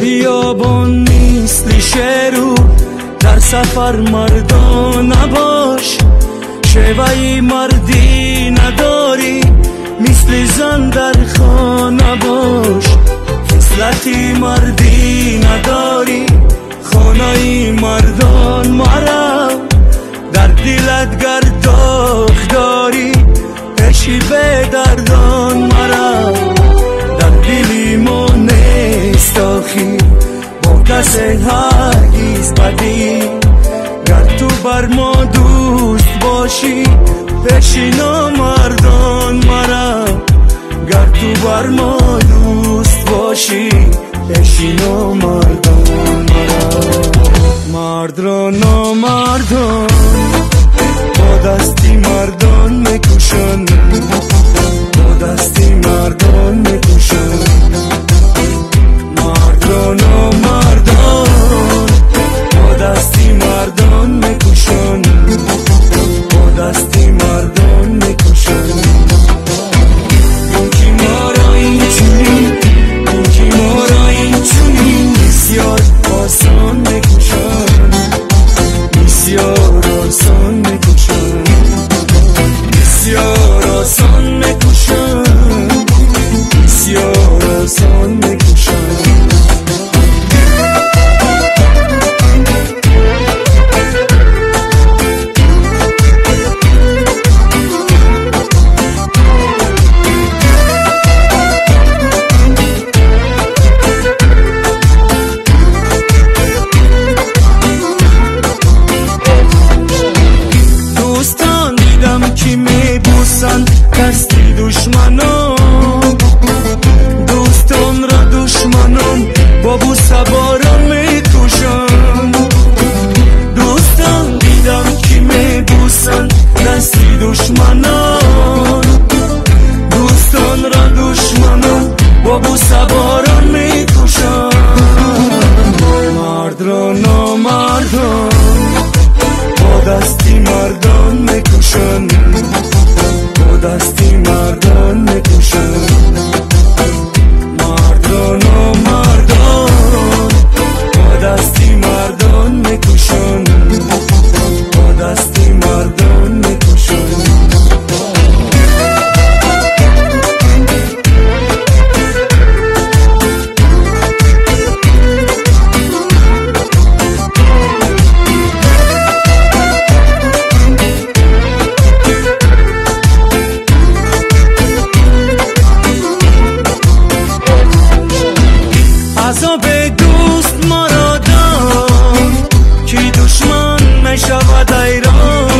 بیابان مثل شروع در سفر مردان نباش، شیوهی مردی نداری مثل زن در خانه باش، خصلتی مردی نداری خانه مردان مرا، در دلت گر داغ داری عشقی به دردان مرا، در دلی ما نیست آخی با کس هرگز بدی، گر تو بر ما دوست باشی پیشینا مردان مرا، گر تو بر ما دوست باشی پیشینا مردان مرا. مرد را نامردان با دستی مردان میکشن، با دستی مردان میکشن، مرد را نامردان با دستی مردان میکشن، با دستی مردان میکشن. اینکی ما را این چونین، اینکی ما را این چونین بسیار آسان میکشن، بسیار آسان میکشن، بسیار آسان میکشن، بسیار آسان میکشن. دستی دشمنان، دوستان را دشمنان با بوسه باران میکشن، دوستان دیدم که میبوسن دستی دشمنان، دوستان را دشمنان با بوسه باران میکشن. مرد را نامردان با دستی مردان میکشن، دستی مردان میکشن، مرد را نامردان با دستی مردان میکشن، با دستی مردان میکشن. عذاب دوست مرا داد که دشمن میشود ایران،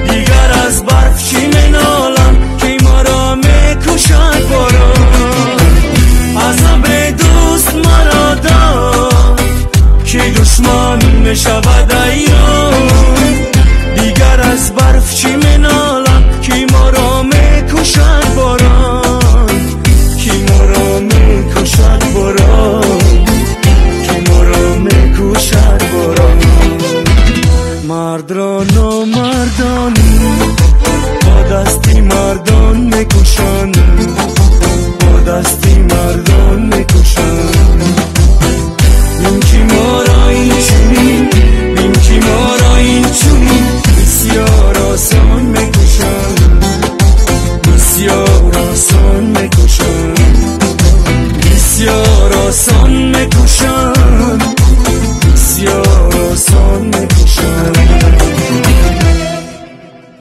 دیگر از برف چی منالم که مرا میکشد باران. عذاب دوست مرا داد که دشمن میشود ایران، دیگر از برف چی منالم که مرا میکشد باران، که مرا میکشد باران، که مرا میکشد باران. مرد را نامردان با دستی مردان میکشن، با دستی مردان میکشن. اینکی ما را این چونین، اینکی ما را این چونین بسیار آسان میکشن، بسیار آسان میکشن، بسیار آسان میکشن،